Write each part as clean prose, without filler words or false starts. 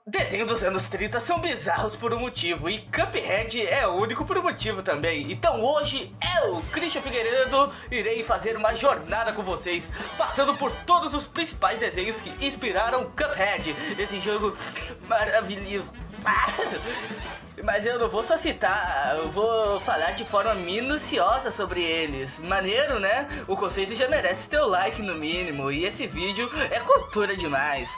Desenhos dos anos 30 são bizarros por um motivo, e Cuphead é único por um motivo também. Então hoje eu, Christian Figueiredo, irei fazer uma jornada com vocês, passando por todos os principais desenhos que inspiraram Cuphead, esse jogo maravilhoso. Mas eu não vou só citar, eu vou falar de forma minuciosa sobre eles. Maneiro, né? O conceito já merece teu like no mínimo, e esse vídeo é cultura demais.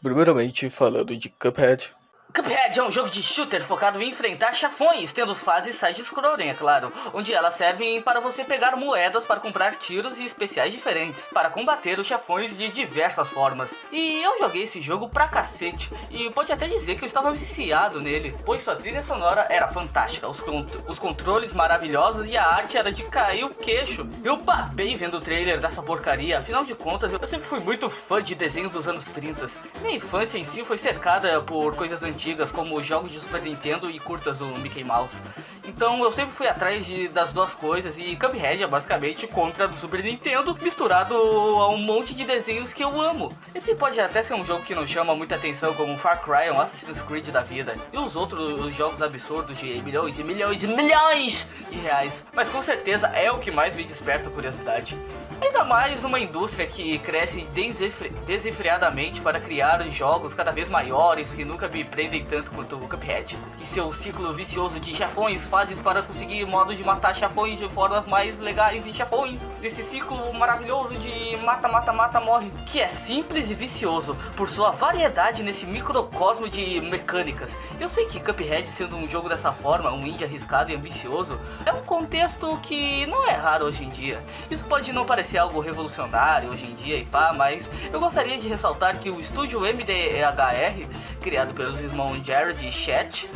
Primeiramente, falando de Cuphead. Cuphead é um jogo de shooter focado em enfrentar chefões, tendo fases side-scrolling, é claro, onde elas servem para você pegar moedas para comprar tiros e especiais diferentes, para combater os chefões de diversas formas. E eu joguei esse jogo pra cacete, e pode até dizer que eu estava viciado nele, pois sua trilha sonora era fantástica, os controles maravilhosos e a arte era de cair o queixo. Eu babei vendo o trailer dessa porcaria, afinal de contas eu sempre fui muito fã de desenhos dos anos 30. Minha infância em si foi cercada por coisas antigas, como jogos de Super Nintendo e curtas do Mickey Mouse. Então eu sempre fui atrás das duas coisas, e Cuphead é basicamente contra do Super Nintendo, misturado a um monte de desenhos que eu amo. Esse pode até ser um jogo que não chama muita atenção, como Far Cry ou Assassin's Creed da vida, e os outros jogos absurdos de milhões e milhões e milhões de reais, mas com certeza é o que mais me desperta curiosidade. Ainda mais numa indústria que cresce desenfreadamente para criar jogos cada vez maiores que nunca me prendem tanto quanto o Cuphead. E seu ciclo vicioso de chefões, fases para conseguir modo de matar chefões de formas mais legais e chefões. Esse ciclo maravilhoso de mata, mata, mata, morre. Que é simples e vicioso por sua variedade nesse microcosmo de mecânicas. Eu sei que Cuphead, sendo um jogo dessa forma, um indie arriscado e ambicioso, é um contexto que não é raro hoje em dia. Isso pode não parecer algo revolucionário hoje em dia e pá, mas eu gostaria de ressaltar que o estúdio MDHR, criado pelos irmãos Jared e Chet,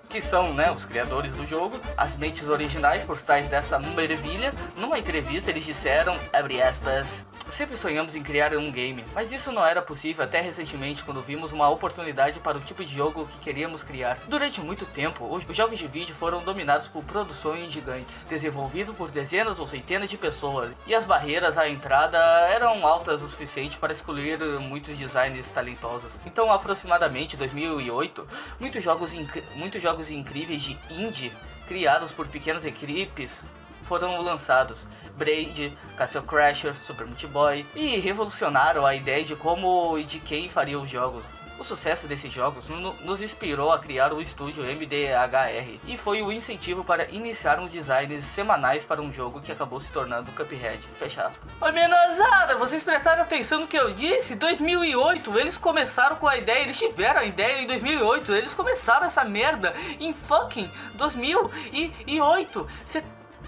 que são, né, os criadores do jogo, as mentes originais por trás dessa maravilha, numa entrevista eles disseram, abre aspas, sempre sonhamos em criar um game, mas isso não era possível até recentemente, quando vimos uma oportunidade para o tipo de jogo que queríamos criar. Durante muito tempo, os jogos de vídeo foram dominados por produções gigantes, desenvolvidos por dezenas ou centenas de pessoas, e as barreiras à entrada eram altas o suficiente para excluir muitos designers talentosos. Então, aproximadamente 2008, muitos jogos incríveis de indie, criados por pequenas equipes, foram lançados. Braid, Castle Crasher, Super Meat Boy, e revolucionaram a ideia de como e de quem faria os jogos. O sucesso desses jogos nos inspirou a criar o estúdio MDHR, e foi o incentivo para iniciar uns designs semanais para um jogo que acabou se tornando Cuphead. Fecha aspas. Oi, menosada, vocês prestaram atenção no que eu disse? 2008, eles começaram com a ideia, eles tiveram a ideia em 2008, eles começaram essa merda em fucking 2008.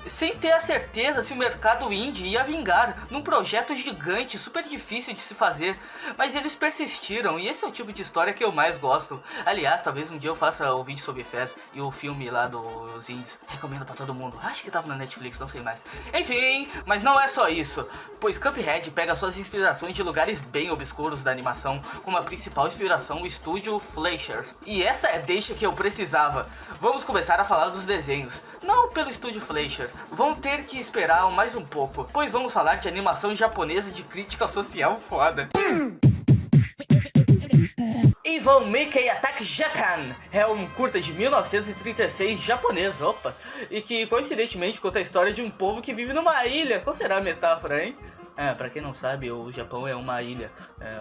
Sem ter a certeza se o mercado indie ia vingar num projeto gigante, super difícil de se fazer, mas eles persistiram, e esse é o tipo de história que eu mais gosto. Aliás, talvez um dia eu faça o vídeo sobre Fez e o filme lá dos indies, recomendo pra todo mundo, acho que tava na Netflix, não sei mais. Enfim, mas não é só isso, pois Cuphead pega suas inspirações de lugares bem obscuros da animação, como a principal inspiração o estúdio Fleischer. E essa é a deixa que eu precisava. Vamos começar a falar dos desenhos, não pelo estúdio Fleischer. Vão ter que esperar mais um pouco, pois vamos falar de animação japonesa de crítica social foda. Evil Mickey Attack Japan é um curta de 1936 japonês, e que coincidentemente conta a história de um povo que vive numa ilha. Qual será a metáfora, hein? Pra quem não sabe, o Japão é uma ilha,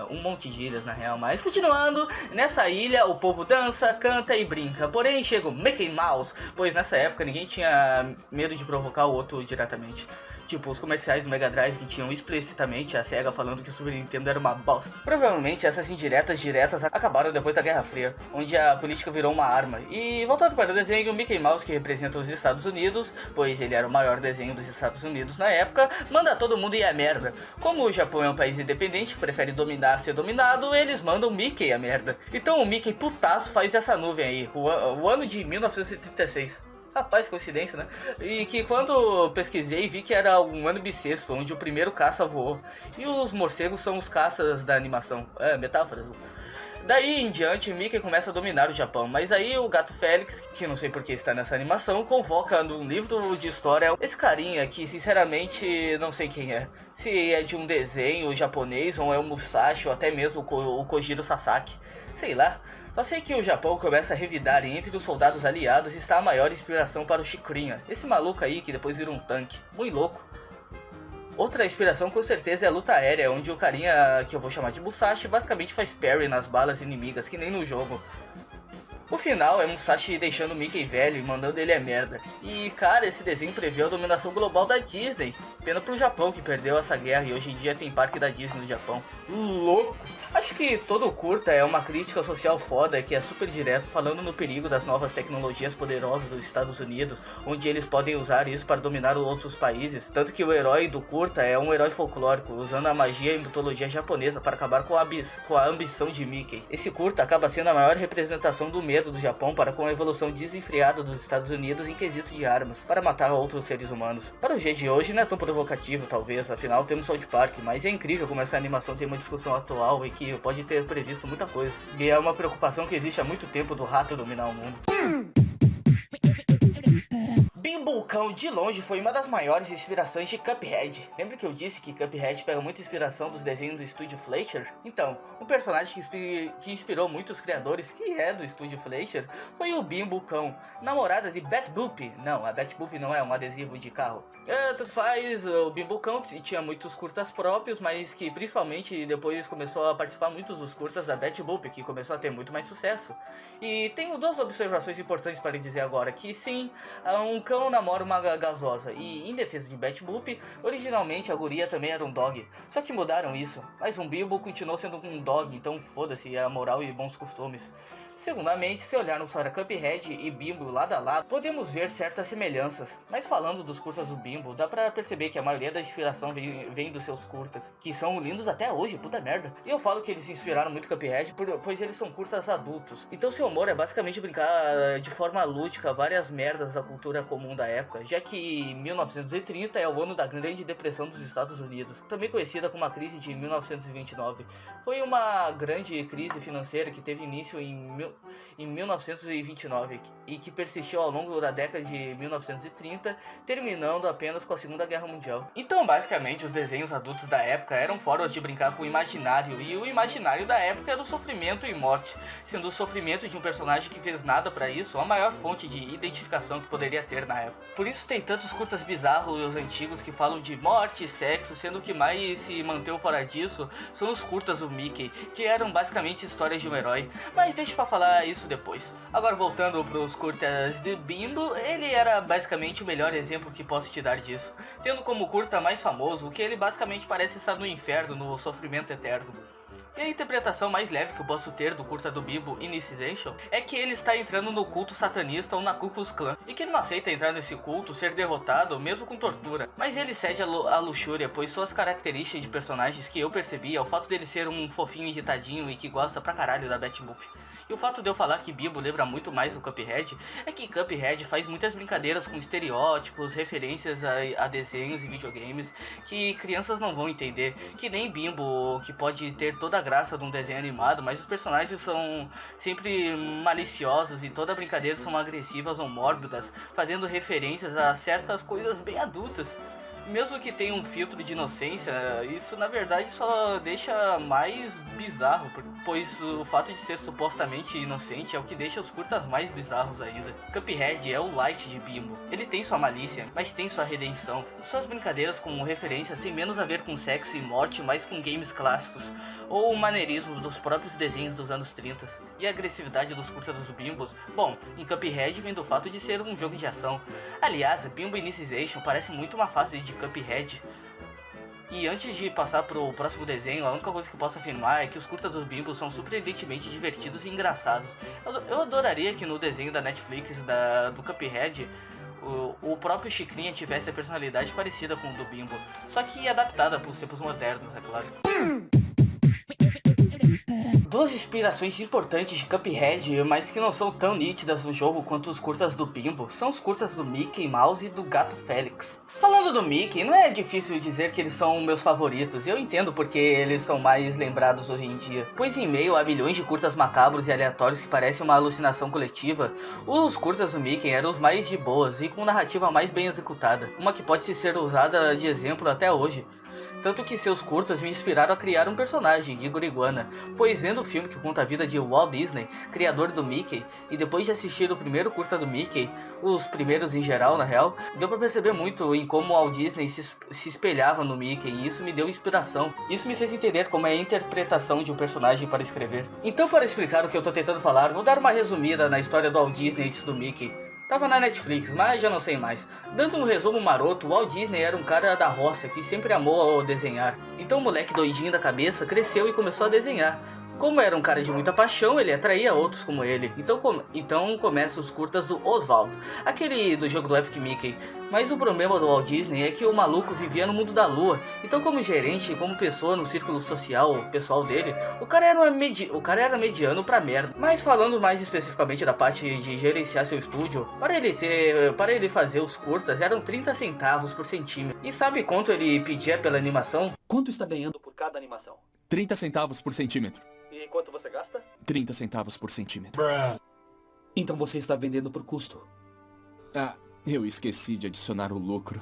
um monte de ilhas na real, mas continuando, nessa ilha o povo dança, canta e brinca, porém chega o Mickey Mouse, pois nessa época ninguém tinha medo de provocar o outro diretamente. Tipo, os comerciais do Mega Drive que tinham explicitamente a SEGA falando que o Super Nintendo era uma bosta. Provavelmente essas indiretas diretas acabaram depois da Guerra Fria, onde a política virou uma arma. E voltando para o desenho, o Mickey Mouse, que representa os Estados Unidos, pois ele era o maior desenho dos Estados Unidos na época, manda todo mundo ir a merda. Como o Japão é um país independente que prefere dominar ser dominado, eles mandam o Mickey a merda. Então o Mickey putaço faz essa nuvem aí, o ano de 1936. Rapaz, coincidência, né? E que quando pesquisei vi que era um ano bissexto, onde o primeiro caça voou. E os morcegos são os caças da animação. Metáforas. Daí em diante, Mickey começa a dominar o Japão, mas aí o Gato Félix, que não sei por que está nessa animação, convoca num livro de história esse carinha que sinceramente não sei quem é. Se é de um desenho japonês, ou é o Musashi, ou até mesmo o Kojiro Sasaki, sei lá. Só sei que o Japão começa a revidar e entre os soldados aliados está a maior inspiração para o Chikrinha, esse maluco aí que depois vira um tanque, muito louco. Outra inspiração com certeza é a luta aérea, onde o carinha que eu vou chamar de Musashi basicamente faz parry nas balas inimigas, que nem no jogo. O final é Musashi deixando o Mickey velho e mandando ele a merda. E cara, esse desenho prevê a dominação global da Disney. Pena pro Japão que perdeu essa guerra e hoje em dia tem parque da Disney no Japão. Louco! Acho que todo curta é uma crítica social foda que é super direto, falando no perigo das novas tecnologias poderosas dos Estados Unidos, onde eles podem usar isso para dominar outros países. Tanto que o herói do curta é um herói folclórico, usando a magia e mitologia japonesa para acabar com a ambição de Mickey. Esse curta acaba sendo a maior representação do medo do Japão para com a evolução desenfreada dos Estados Unidos em quesito de armas, para matar outros seres humanos. Para o dia de hoje não é tão provocativo talvez, afinal temos South Park, mas é incrível como essa animação tem uma discussão atual e que pode ter previsto muita coisa. E é uma preocupação que existe há muito tempo do rato dominar o mundo. Bimbo-cão de longe foi uma das maiores inspirações de Cuphead. Lembra que eu disse que Cuphead pega muita inspiração dos desenhos do estúdio Fleischer? Então, um personagem que inspirou muitos criadores, que é do estúdio Fleischer, foi o Bimbo-cão, namorada de Bat Boop. Não, a Bat Boop não é um adesivo de carro. Tanto faz, o Bimbo-cão tinha muitos curtas próprios, mas que principalmente depois começou a participar muitos dos curtas da Bat Boop, que começou a ter muito mais sucesso. E tenho duas observações importantes para dizer agora, que sim, um cão namora uma gasosa, e em defesa de Bat Boop, originalmente a guria também era um dog, só que mudaram isso, mas um Bimbo continuou sendo um dog, então foda-se a moral e bons costumes. Segundamente, se olharmos para Cuphead e Bimbo lado a lado, podemos ver certas semelhanças, mas falando dos curtas do Bimbo, dá pra perceber que a maioria da inspiração vem dos seus curtas, que são lindos até hoje, puta merda. E eu falo que eles se inspiraram muito Cuphead, pois eles são curtas adultos, então seu humor é basicamente brincar de forma lúdica várias merdas da cultura comum da época, já que 1930 é o ano da Grande Depressão dos Estados Unidos, também conhecida como a crise de 1929. Foi uma grande crise financeira que teve início em 1929 e que persistiu ao longo da década de 1930, terminando apenas com a Segunda Guerra Mundial. Então, basicamente, os desenhos adultos da época eram formas de brincar com o imaginário, e o imaginário da época era o sofrimento e morte, sendo o sofrimento de um personagem que fez nada pra isso a maior fonte de identificação que poderia ter na época. Por isso tem tantos curtas bizarros os antigos que falam de morte e sexo, sendo que mais se manteve fora disso são os curtas do Mickey, que eram basicamente histórias de um herói, mas deixa pra falar isso depois. Agora voltando pros curtas de Bimbo, ele era basicamente o melhor exemplo que posso te dar disso, tendo como curta mais famoso que ele basicamente parece estar no inferno, no sofrimento eterno. E a interpretação mais leve que eu posso ter do curta do Bimbo Initiation é que ele está entrando no culto satanista ou na Ku Klux Klan, e que ele não aceita entrar nesse culto, ser derrotado, mesmo com tortura. Mas ele cede à luxúria, pois suas características de personagens que eu percebi é o fato dele ser um fofinho irritadinho e que gosta pra caralho da Bat Boop. E o fato de eu falar que Bimbo lembra muito mais do Cuphead é que Cuphead faz muitas brincadeiras com estereótipos, referências a desenhos e videogames que crianças não vão entender, que nem Bimbo, que pode ter toda a graça de um desenho animado, mas os personagens são sempre maliciosos e toda a brincadeira são agressivas ou mórbidas, fazendo referências a certas coisas bem adultas. Mesmo que tenha um filtro de inocência, isso na verdade só deixa mais bizarro, pois o fato de ser supostamente inocente é o que deixa os curtas mais bizarros ainda. Cuphead é o light de Bimbo. Ele tem sua malícia, mas tem sua redenção. Suas brincadeiras com referências têm menos a ver com sexo e morte, mais com games clássicos, ou o maneirismo dos próprios desenhos dos anos 30. E a agressividade dos curtas dos Bimbos? Bom, em Cuphead vem do fato de ser um jogo de ação. Aliás, Bimbo Initiation parece muito uma fase de Cuphead. E antes de passar pro próximo desenho, a única coisa que eu posso afirmar é que os curtas dos Bimbo são surpreendentemente divertidos e engraçados. Eu adoraria que no desenho da Netflix do Cuphead o próprio Chicrinha tivesse a personalidade parecida com o do Bimbo, só que adaptada para os tempos modernos, é claro. Duas inspirações importantes de Cuphead, mas que não são tão nítidas no jogo quanto os curtas do Bimbo, são os curtas do Mickey Mouse e do Gato Félix. Falando do Mickey, não é difícil dizer que eles são meus favoritos, eu entendo porque eles são mais lembrados hoje em dia. Pois em meio a milhões de curtas macabros e aleatórios que parecem uma alucinação coletiva, os curtas do Mickey eram os mais de boas e com narrativa mais bem executada, uma que pode ser usada de exemplo até hoje. Tanto que seus curtas me inspiraram a criar um personagem, Igor Iguana, pois vendo o filme que conta a vida de Walt Disney, criador do Mickey, e depois de assistir o primeiro curta do Mickey, os primeiros em geral na real, deu pra perceber muito em como Walt Disney se espelhava no Mickey, e isso me deu inspiração. Isso me fez entender como é a interpretação de um personagem para escrever. Então, para explicar o que eu tô tentando falar, vou dar uma resumida na história do Walt Disney antes do Mickey. Tava na Netflix, mas já não sei mais. Dando um resumo maroto, Walt Disney era um cara da roça que sempre amou desenhar. Então o moleque doidinho da cabeça cresceu e começou a desenhar. Como era um cara de muita paixão, ele atraía outros como ele. Então começam os curtas do Oswald, aquele do jogo do Epic Mickey. Mas o problema do Walt Disney é que o maluco vivia no mundo da lua. Então como gerente, como pessoa no círculo social pessoal dele, o cara era mediano pra merda. Mas falando mais especificamente da parte de gerenciar seu estúdio, para ele fazer os curtas eram 30 centavos por centímetro. E sabe quanto ele pedia pela animação? Quanto está ganhando por cada animação? 30 centavos por centímetro. E quanto você gasta? 30 centavos por centímetro. Então você está vendendo por custo. Ah, eu esqueci de adicionar o lucro.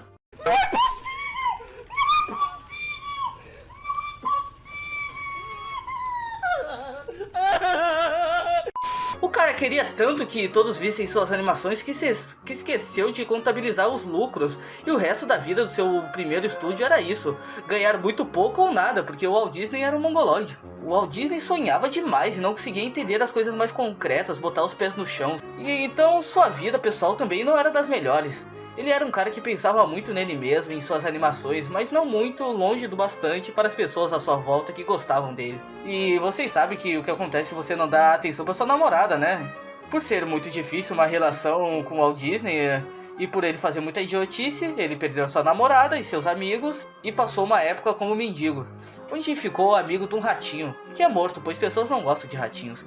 O cara queria tanto que todos vissem suas animações que esqueceu de contabilizar os lucros. E o resto da vida do seu primeiro estúdio era isso. Ganhar muito pouco ou nada, porque o Walt Disney era um mongoloide. O Walt Disney sonhava demais e não conseguia entender as coisas mais concretas, botar os pés no chão. E então sua vida pessoal também não era das melhores. Ele era um cara que pensava muito nele mesmo, em suas animações, mas não muito longe do bastante para as pessoas à sua volta que gostavam dele. E vocês sabem que o que acontece se você não dá atenção para sua namorada, né? Por ser muito difícil uma relação com o Walt Disney e por ele fazer muita idiotice, ele perdeu sua namorada e seus amigos e passou uma época como mendigo, onde ficou amigo de um ratinho, que é morto, pois pessoas não gostam de ratinhos.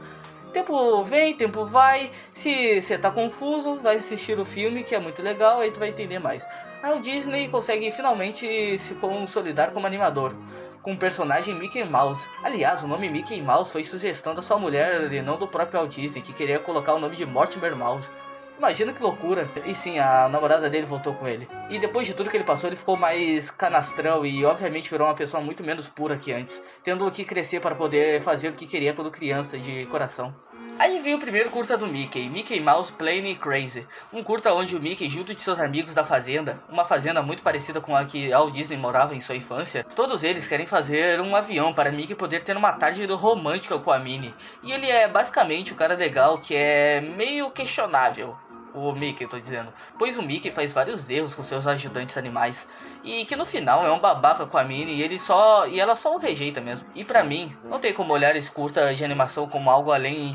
Tempo vem, tempo vai, se você tá confuso, vai assistir o filme que é muito legal, aí tu vai entender mais. Aí o Disney consegue finalmente se consolidar como animador, com o personagem Mickey Mouse. Aliás, o nome Mickey Mouse foi sugestão da sua mulher e não do próprio Walt Disney, que queria colocar o nome de Mortimer Mouse. Imagina que loucura. E sim, a namorada dele voltou com ele. E depois de tudo que ele passou, ele ficou mais canastrão e obviamente virou uma pessoa muito menos pura que antes, tendo que crescer para poder fazer o que queria quando criança, de coração. Aí veio o primeiro curta do Mickey, Mickey Mouse Plain Crazy, um curta onde o Mickey, junto de seus amigos da fazenda, uma fazenda muito parecida com a que Walt Disney morava em sua infância, todos eles querem fazer um avião para Mickey poder ter uma tarde romântica com a Minnie. E ele é basicamente o cara legal que é meio questionável. O Mickey, tô dizendo, pois o Mickey faz vários erros com seus ajudantes animais e que no final é um babaca com a Minnie e ela só o rejeita mesmo. E pra mim, não tem como olhar esse curta de animação como algo além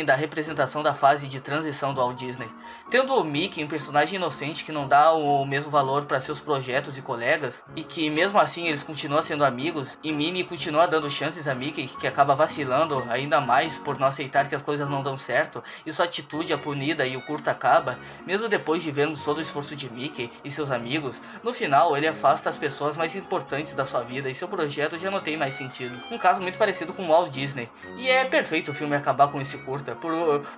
da representação da fase de transição do Walt Disney. Tendo o Mickey um personagem inocente que não dá o mesmo valor para seus projetos e colegas, e que mesmo assim eles continuam sendo amigos, e Minnie continua dando chances a Mickey, que acaba vacilando ainda mais por não aceitar que as coisas não dão certo, e sua atitude é punida e o curto acaba, mesmo depois de vermos todo o esforço de Mickey e seus amigos, no final ele afasta as pessoas mais importantes da sua vida e seu projeto já não tem mais sentido. Um caso muito parecido com o Walt Disney, e é perfeito o filme acabar com esse curta,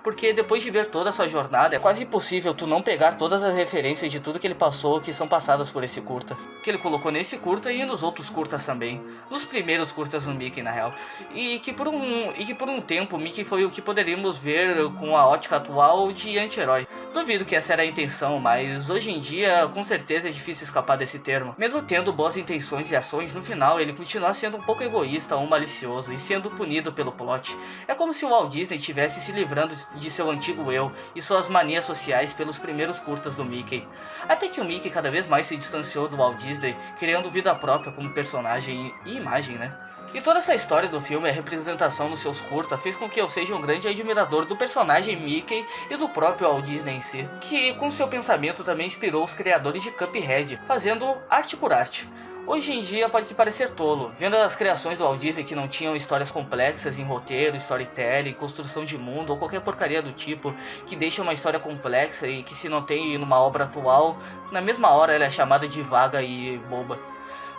porque depois de ver toda a sua jornada, é quase impossível tu não pegar todas as referências de tudo que ele passou que são passadas por esse curta, que ele colocou nesse curta e nos outros curtas também, nos primeiros curtas do Mickey na real, e que por um tempo Mickey foi o que poderíamos ver com a ótica atual de anti-herói. Duvido que essa era a intenção, mas hoje em dia com certeza é difícil escapar desse termo. Mesmo tendo boas intenções e ações, no final ele continua sendo um pouco egoísta ou malicioso e sendo punido pelo plot. É como se o Walt Disney estivesse se livrando de seu antigo eu e suas manias sociais pelos primeiros curtas do Mickey. Até que o Mickey cada vez mais se distanciou do Walt Disney, criando vida própria como personagem e imagem, né? E toda essa história do filme e a representação nos seus curtas fez com que eu seja um grande admirador do personagem Mickey e do próprio Walt Disney em si, que com seu pensamento também inspirou os criadores de Cuphead, fazendo arte por arte. Hoje em dia pode parecer tolo, vendo as criações do Walt Disney que não tinham histórias complexas em roteiro, storytelling, construção de mundo ou qualquer porcaria do tipo, que deixa uma história complexa e que se não tem numa obra atual, na mesma hora ela é chamada de vaga e boba.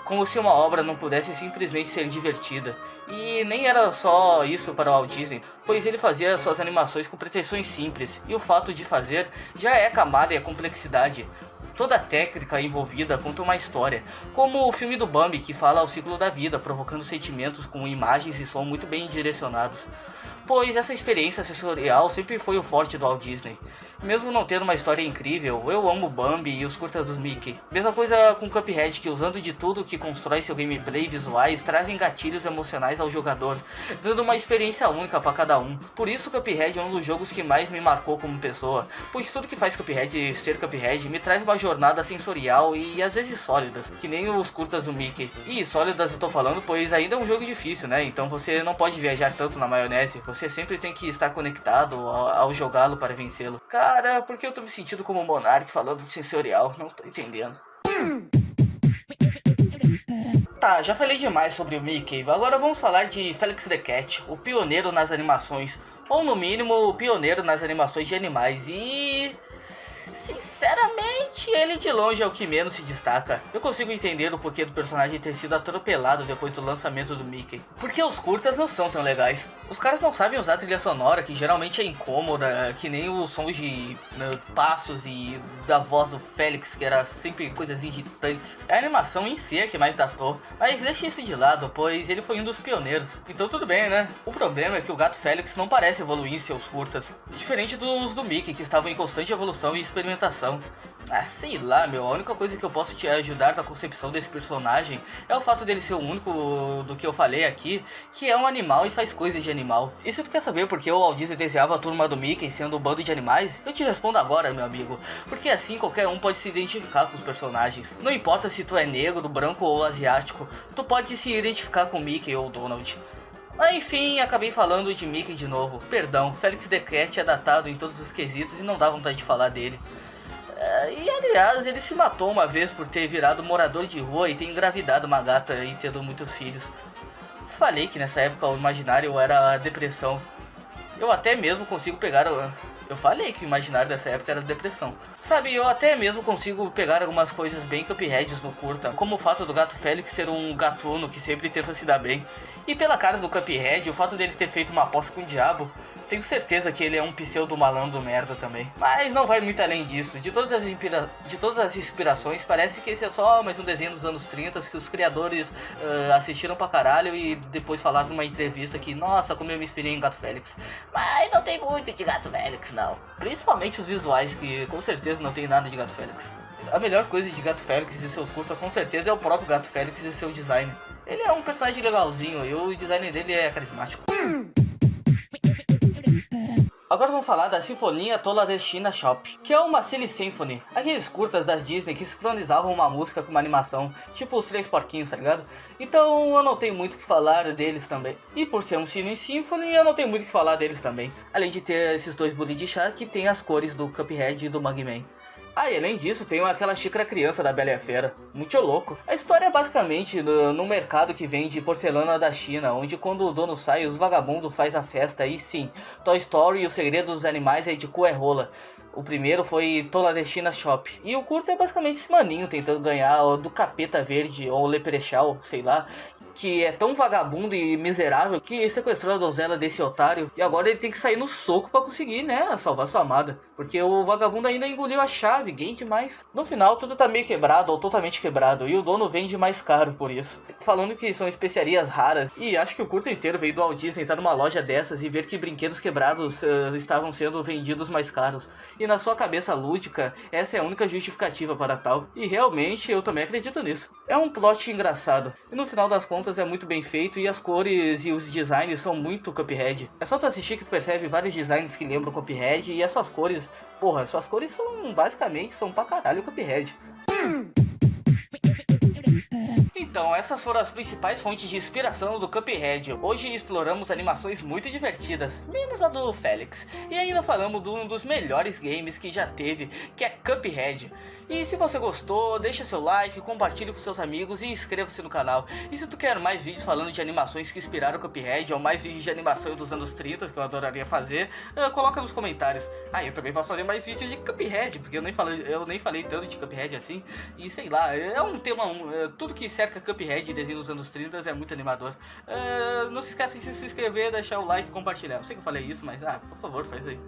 Como se uma obra não pudesse simplesmente ser divertida. E nem era só isso para o Walt Disney, pois ele fazia suas animações com pretensões simples, e o fato de fazer já é camada e a complexidade. Toda a técnica envolvida conta uma história, como o filme do Bambi, que fala o ciclo da vida, provocando sentimentos com imagens e som muito bem direcionados. Pois essa experiência sensorial sempre foi o forte do Walt Disney. Mesmo não tendo uma história incrível, eu amo Bambi e os curtas dos Mickey. Mesma coisa com Cuphead, que usando de tudo que constrói seu gameplay e visuais, trazem gatilhos emocionais ao jogador, dando uma experiência única para cada um. Por isso Cuphead é um dos jogos que mais me marcou como pessoa, pois tudo que faz Cuphead ser Cuphead me traz uma jornada sensorial e às vezes sólidas, que nem os curtas do Mickey. E sólidas eu tô falando, pois ainda é um jogo difícil, né? Então você não pode viajar tanto na maionese, você sempre tem que estar conectado ao jogá-lo para vencê-lo. Cara, porque eu tô me sentindo como um Monark falando de sensorial, não tô entendendo. Tá, já falei demais sobre o Mickey, agora vamos falar de Felix the Cat, o pioneiro nas animações, ou no mínimo o pioneiro nas animações de animais, e... sinceramente, ele de longe é o que menos se destaca. Eu consigo entender o porquê do personagem ter sido atropelado depois do lançamento do Mickey. Porque os curtas não são tão legais. Os caras não sabem usar a trilha sonora, que geralmente é incômoda, que nem os sons de passos e da voz do Félix, que era sempre coisas irritantes. A animação em si é que mais datou, mas deixe isso de lado, pois ele foi um dos pioneiros. Então tudo bem, né? O problema é que o gato Félix não parece evoluir em seus curtas, diferente dos do Mickey, que estavam em constante evolução e experimentação. Ah, sei lá, meu, a única coisa que eu posso te ajudar na concepção desse personagem é o fato dele ser o único do que eu falei aqui, que é um animal e faz coisas de animal. E se tu quer saber por que o Walt Disney desenhava a turma do Mickey sendo um bando de animais, eu te respondo agora, meu amigo. Porque assim qualquer um pode se identificar com os personagens. Não importa se tu é negro, branco ou asiático, tu pode se identificar com Mickey ou Donald. Mas enfim, acabei falando de Mickey de novo. Perdão, Felix the Cat é datado em todos os quesitos e não dá vontade de falar dele. E aliás, ele se matou uma vez por ter virado morador de rua e ter engravidado uma gata e tendo muitos filhos. Falei que nessa época o imaginário era a depressão. Eu até mesmo consigo pegar... Eu falei que o imaginário dessa época era depressão. Sabe, eu até mesmo consigo pegar algumas coisas bem Cupheads no curta, como o fato do gato Félix ser um gatuno que sempre tenta se dar bem. E pela cara do Cuphead, o fato dele ter feito uma aposta com o diabo, tenho certeza que ele é um pseudo malandro merda também. Mas não vai muito além disso. De todas as inspirações, parece que esse é só mais um desenho dos anos 30 que os criadores assistiram pra caralho e depois falaram numa entrevista que, nossa, como eu me inspirei em Gato Félix. Mas não tem muito de Gato Félix, não. Principalmente os visuais, que com certeza não tem nada de Gato Félix. A melhor coisa de Gato Félix e seus curtas, com certeza, é o próprio Gato Félix e seu design. Ele é um personagem legalzinho e o design dele é carismático. Agora vamos falar da Sinfonia Toladeshina Shop, que é uma Silly Symphony, aqueles curtas das Disney que sincronizavam uma música com uma animação, tipo os Três Porquinhos, tá ligado? Então eu não tenho muito o que falar deles também. E por ser um Silly Symphony, eu não tenho muito o que falar deles também. Além de ter esses dois bolinhos de chá que tem as cores do Cuphead e do Mugman. Ah, e além disso, tem aquela xícara criança da Bela e a Fera. Muito louco. A história é basicamente no mercado que vende porcelana da China, onde quando o dono sai, os vagabundos faz a festa. E sim, Toy Story e o Segredo dos Animais é de cu é rola. O primeiro foi Toladeshina Shop. E o curto é basicamente esse maninho tentando ganhar do Capeta Verde ou Leprechaun, sei lá, que é tão vagabundo e miserável que sequestrou a donzela desse otário. E agora ele tem que sair no soco pra conseguir, né, salvar sua amada. Porque o vagabundo ainda engoliu a chave, gay demais. No final tudo tá meio quebrado ou totalmente quebrado. E o dono vende mais caro por isso. Falando que são especiarias raras. E acho que o curto inteiro veio do Walt Disney entrar numa loja dessas e ver que brinquedos quebrados estavam sendo vendidos mais caros. E na sua cabeça lúdica, essa é a única justificativa para tal. E realmente eu também acredito nisso. É um plot engraçado. E no final das contas é muito bem feito e as cores e os designs são muito Cuphead. É só tu assistir que tu percebe vários designs que lembram Cuphead e as suas cores, porra, suas cores são basicamente, são pra caralho Cuphead. Então, essas foram as principais fontes de inspiração do Cuphead. Hoje exploramos animações muito divertidas, menos a do Félix. E ainda falamos de um dos melhores games que já teve, que é Cuphead. E se você gostou, deixa seu like, compartilhe com seus amigos e inscreva-se no canal. E se tu quer mais vídeos falando de animações que inspiraram o Cuphead, ou mais vídeos de animação dos anos 30, que eu adoraria fazer, coloca nos comentários. Eu também posso fazer mais vídeos de Cuphead, porque eu nem falei tanto de Cuphead assim. E sei lá, é um tema, tudo que cerca Cuphead e desenho dos anos 30 é muito animador. Não se esqueça de se inscrever, deixar o like e compartilhar. Eu sei que eu falei isso, mas por favor, faz aí.